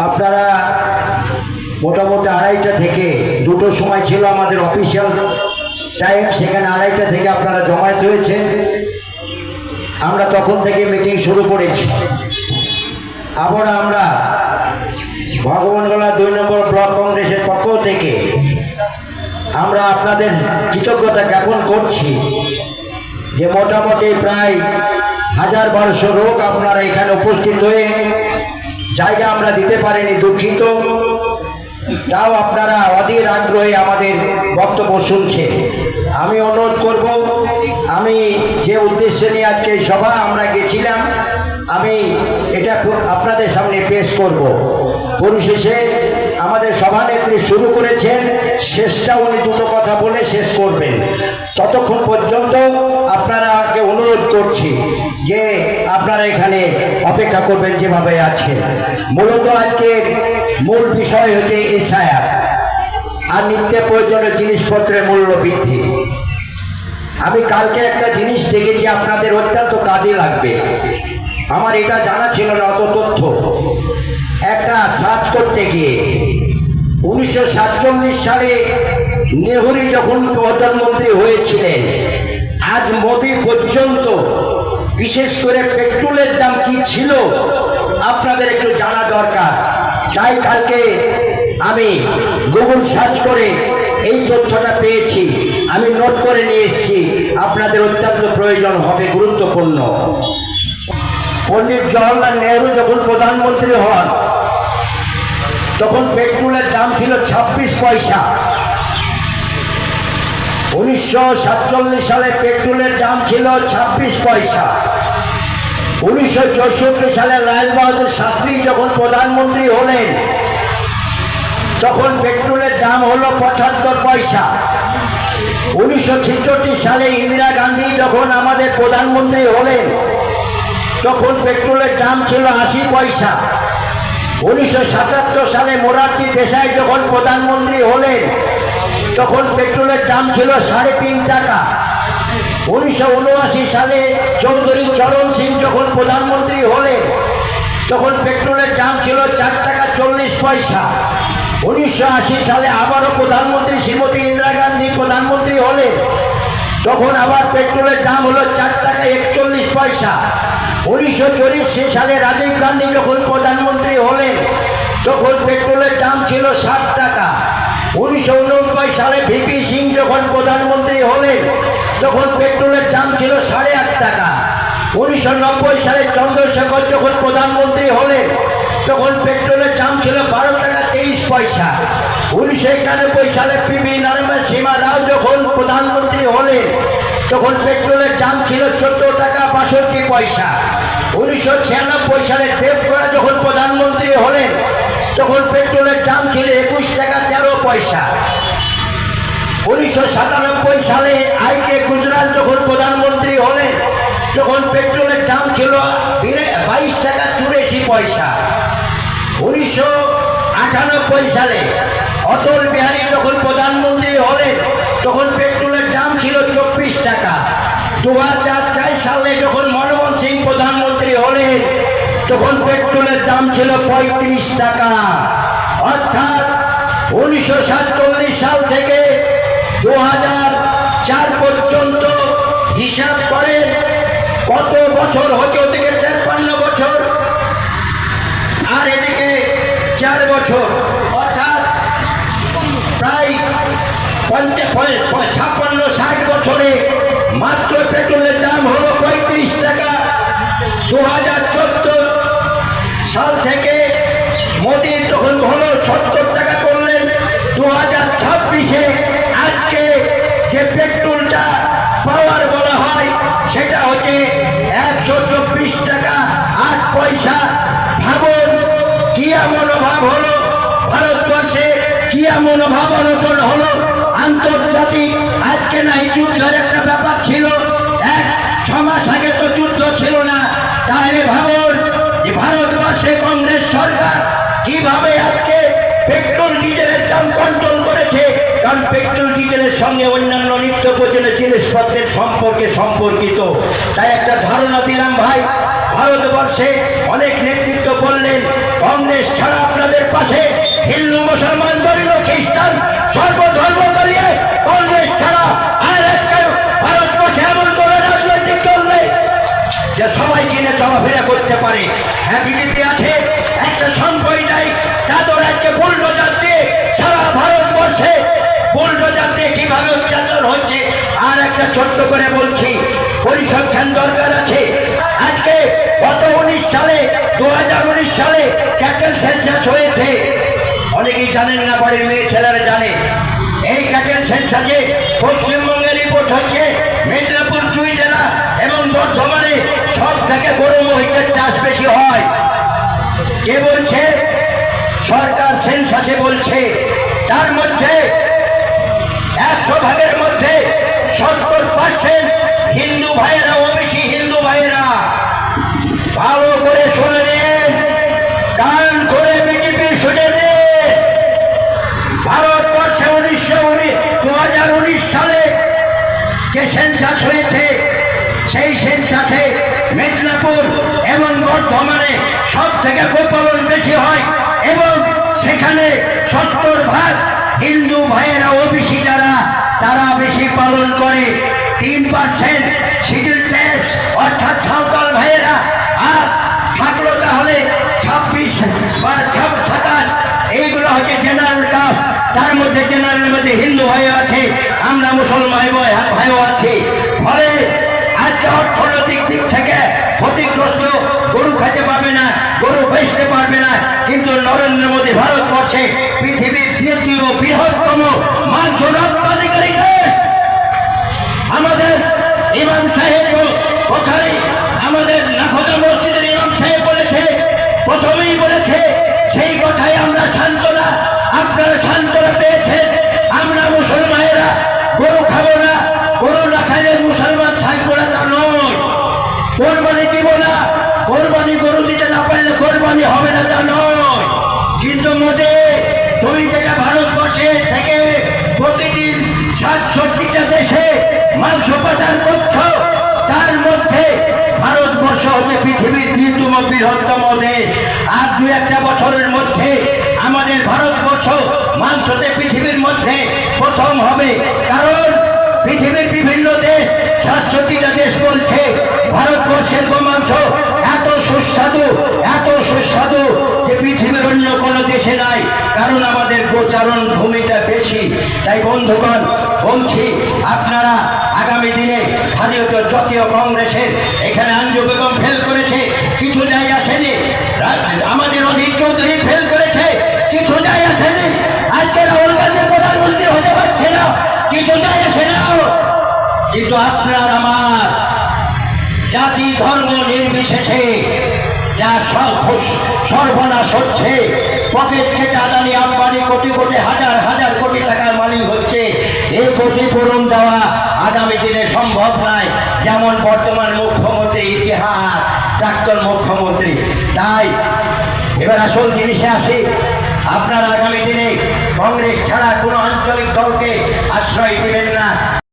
আপনারা মোটামুটি 2:30টা থেকে 2টোর সময় ছিল আমাদের অফিসিয়াল টাইম, সেখানে 2:30টা থেকে আপনারা জমায়েত হয়েছেন। আমরা তখন থেকে মিটিং শুরু করেছি। আবার আমরা ভগবানগোলা 2 নম্বর ব্লক কংগ্রেসের পক্ষ থেকে আমরা আপনাদের কৃতজ্ঞতা জ্ঞাপন করছি যে মোটামুটি প্রায় 1000-1200 লোক আপনারা এখানে উপস্থিত হয়ে জায়গা আমরা দিতে পারিনি, দুঃখিত। তাও আপনারা অধীর আগ্রহে আমাদের বক্তব্য শুনছেন। আমি অনুরোধ করব, আমি যে উদ্দেশ্যে নিয়ে আজকে এই সভা আমরা গেছিলাম, আমি এটা আপনাদের সামনে পেশ করব। পরিশেষে আমাদের সভানেত্রী শুরু করেছেন, শেষটা উনি দুটো কথা বলে শেষ করবেন। ততক্ষণ পর্যন্ত আপনারাকে অনুরোধ করছি যে আপনারা এখানে অপেক্ষা করবেন যেভাবে আছেন। মূলত আজকের মূল বিষয় হচ্ছে এসআইআর আর নিত্য প্রয়োজনীয় জিনিসপত্রের মূল্য বৃদ্ধি। আমি কালকে একটা জিনিস দেখেছি, আপনাদের অত্যন্ত কাজে লাগবে। আমার এটা জানা ছিল না অত তথ্য। একটা সার্চ করতে গিয়ে 1947 সালে নেহরু যখন প্রধানমন্ত্রী হয়েছিলেন, আজ মোদি পর্যন্ত বিশেষ করে পেট্রোলের দাম কি ছিল আপনাদের একটু জানা দরকার। তাই কালকে আমি গুগল সার্চ করে এই তথ্যটা পেয়েছি, আমি নোট করে নিয়ে এসেছি, আপনাদের অত্যন্ত প্রয়োজন হবে, গুরুত্বপূর্ণ। পণ্ডিত জওহরলাল নেহরু যখন প্রধানমন্ত্রী হন তখন পেট্রোলের দাম ছিল 26 পয়সা। 1947 সালে পেট্রোলের দাম ছিল 26 পয়সা। 1964 সালে লাল বাহাদুর শাস্ত্রী যখন প্রধানমন্ত্রী হলেন তখন পেট্রোলের দাম হলো 75 পয়সা। 1966 সালে ইন্দিরা গান্ধী যখন আমাদের প্রধানমন্ত্রী হলেন তখন পেট্রোলের দাম ছিল 80 পয়সা। 1977 সালে মোরারজি দেশাই যখন প্রধানমন্ত্রী হলেন তখন পেট্রোলের দাম ছিল 3.5 টাকা। 1979 সালে চৌধুরী চরণ সিং যখন প্রধানমন্ত্রী হলেন তখন পেট্রোলের দাম ছিল 4 টাকা 40 পয়সা। 1980 সালে আবারও প্রধানমন্ত্রী শ্রীমতী ইন্দিরা গান্ধী প্রধানমন্ত্রী হলেন তখন আবার পেট্রোলের দাম হলো 4 টাকা 41 পয়সা। 1984 সালে রাজীব গান্ধী যখন প্রধানমন্ত্রী হলেন তখন পেট্রোলের দাম ছিল 60 টাকা। 1989 সালে ভিপি সিং যখন প্রধানমন্ত্রী হলেন তখন পেট্রোলের দাম ছিল 8.5 টাকা। 1990 সালে চন্দ্রশেখর যখন প্রধানমন্ত্রী হলেন তখন পেট্রোলের দাম ছিল 12 টাকা 23 পয়সা। 1991 সালে পিভি নরসিমহা রাও যখন প্রধানমন্ত্রী হলেন তখন পেট্রোলের দাম ছিল 14 টাকা 62 পয়সা। 1996 সালে দেবগৌড়া যখন প্রধানমন্ত্রী হলেন তখন পেট্রোলের দাম ছিল 21 টাকা 13 পয়সা। 1997 সালে আইকে গুজরাল যখন প্রধানমন্ত্রী হলেন তখন পেট্রোলের দাম ছিল 22 টাকা 84 পয়সা। 1998 সালে অটল বিহারী যখন প্রধানমন্ত্রী হলেন তখন পেট্রোলের দাম ছিল 24 টাকা। 2004 সালে যখন মনমোহন সিং প্রধানমন্ত্রী হলেন তখন পেট্রোলের দাম ছিল 35 টাকা। অর্থাৎ 1947 সাল থেকে 2004 পর্যন্ত হিসাব করেন কত বছর হচ্ছে। ওদিকে 53 বছর আর এদিকে 4 বছর, অর্থাৎ প্রায় 56-60 বছরে মাত্র পেট্রোলের দাম হলো 35 টাকা। 2014 সাল থেকে মোদি তখন হলো 70 টাকা করলেন। 2026-এ আজকে যে পেট্রোলটা পাওয়ার বলা হয় সেটা হচ্ছে 124 টাকা 8 পয়সা। ভাবুন কি মনোভাব হলো ভারতবর্ষে, কি মনোভাব অনটন হলো আন্তর্জাতিক। আজকে নাই যুদ্ধের একটা ব্যাপার ছিল, 6 মাস আগে তো যুদ্ধ ছিল না। তাহলে ভাবুন যে ভারতবর্ষে কংগ্রেস সরকার কিভাবে আজকে পেট্রোল ডিজেলের দাম কন্ট্রোল করেছে। কারণ পেট্রোল ডিজেলের সঙ্গে অন্যান্য নিত্য প্রয়োজনীয় জিনিসপত্রের সম্পর্কিত। তাই একটা ধারণা দিলাম ভাই, ভারতবর্ষে অনেক নেতৃত্ব বললেন কংগ্রেস ছাড়া আপনাদের পাশে হিন্দু মুসলমান দলিত খ্রিস্টান সর্বধর্ম করিয়ে কংগ্রেস ছাড়া আর একটা ভারতবর্ষে এমন কোনো রাজনৈতিক দল নেই যে সবাই কিনে চলাফেরা করতে পারে। হ্যাঁ, বিজেপি আছে, একটা সাম্প্রদায়িক চাদর আজকে বুলডোজার দিয়ে সারা ভারতবর্ষে বুলডোজার দিয়ে কিভাবে অত্যাচার হচ্ছে। আর একটা ছোট্ট করে বলছি, পরিসংখ্যান দরকার আছে। আজকে গত 19 সালে 2019 সালে ক্যাটেল সেন্সাস হয়েছে, অনেকেই জানেন না, বাড়ির মেয়ে ছেলেরা জানে। এই ক্যাটেল সেন্সাসে পশ্চিমবঙ্গের রিপোর্ট হচ্ছে মেদিনীপুর 2 জেলা এবং বর্ধমানে সব থেকে গরু মহিষের চাষ বেশি হয়। কে বলছে? সরকার সেন্সাসে বলছে। তার মধ্যে 100 ভাগের মধ্যে 70% হিন্দু ভাইয়েরা, ওবিসি হিন্দু ভাইয়েরা। ভালো করে শুনে নিন, কান করে বিজেপি শুনে নিন। ভারতবর্ষে 2019 সালে যে সেন্সাস হয়েছে, সেই সেন্সাসে মেদিনীপুর এবং বর্ধমানে সব থেকে গোপালন বেশি হয় এবং সেখানে 70 ভাগ হিন্দু ভাইয়েরা, ওবিসি যারা, তারা বেশি পালন করে। 3% শিডিউল ট্রাইবস অর্থাৎ সাঁওতাল ভাইয়েরা, আর থাকলো তাহলে 26 বা 27 এইগুলো হচ্ছে জেনারেল কাস্ট। তার মধ্যে জেনারেলের মধ্যে হিন্দু ভাইও আছে, আমরা মুসলমান ভাইও আছি। ফলে আজকে অর্থনৈতিক দিক থেকে ক্ষতিগ্রস্ত, গরু খেতে পারবে না, গরু বেচতে পারবে না। কিন্তু নরেন্দ্র মোদী ভারতবর্ষে পৃথিবীর 2য় বৃহত্তম মাংস রপ্তানিকারী দেশ। আমাদের ইমাম সাহেব ওখানে, আমাদের নাখোদা মসজিদের ইমাম সাহেব বলেছে, প্রথমেই বলেছে, সেই কথাই আমরা সান্ত্বনা, আপনারা সান্ত্বনা পেয়েছেন। আমরা মুসলমানেরা গরু খাবো না, গরু না খাইলে মুসলমান থাকবো না, তা নয়। কোরবানি দিব না, কোরবানি গরু দিতে না পারলে কোরবানি হবে না, তা নয়। কিন্তু মোদী, তুমি যেটা ভারতবর্ষে থেকে প্রতিদিন 67টা দেশে মাংস পাচার করছ, তার মধ্যে ভারতবর্ষ হচ্ছে পৃথিবীর 3য় বৃহত্তম দেশ। আর 2-1 বছরের মধ্যে আমাদের ভারতবর্ষ মাংসতে পৃথিবীর মধ্যে প্রথম হবে। কারণ পৃথিবীর বিভিন্ন দেশ, 67টা দেশ বলছে ভারতবর্ষের গোমাংস এত সুস্বাদু, এত সুস্বাদু যে পৃথিবীর অন্য কোনো দেশে নাই। কারণ আমাদের গোচারণ ভূমিটা বেশি। তাই বন্ধুগণ বলছি, আপনারা আগামী দিনে ভারতীয় জাতীয় কংগ্রেসের এখানে আঞ্জু বেগম ফেল করেছে, কিছু যায় আসেনি। আমাদের অধীর চৌধুরী ফেল করেছে, কিছু যায় আসেনি। আজকে রাহুল গান্ধী প্রধানমন্ত্রী হতে পারছে না, কিছু যায় আসে না। কিন্তু আপনার আমার জাতি ধর্ম নির্বিশেষে যা সর্বনাশ হচ্ছে, পকেট কেটে আদানি আম্বানি কোটি কোটি হাজার হাজার কোটি টাকার মালিক হচ্ছে, এই ক্ষতিপূরণ দেওয়া আগামী দিনে সম্ভব নয়। যেমন বর্তমান মুখ্যমন্ত্রী ইতিহাস, প্রাক্তন মুখ্যমন্ত্রী। তাই এবার আসল জিনিসে আসি, আপনারা আগামী দিনে কংগ্রেস ছাড়া কোনো আঞ্চলিক দলকে আশ্রয় দিবেন না।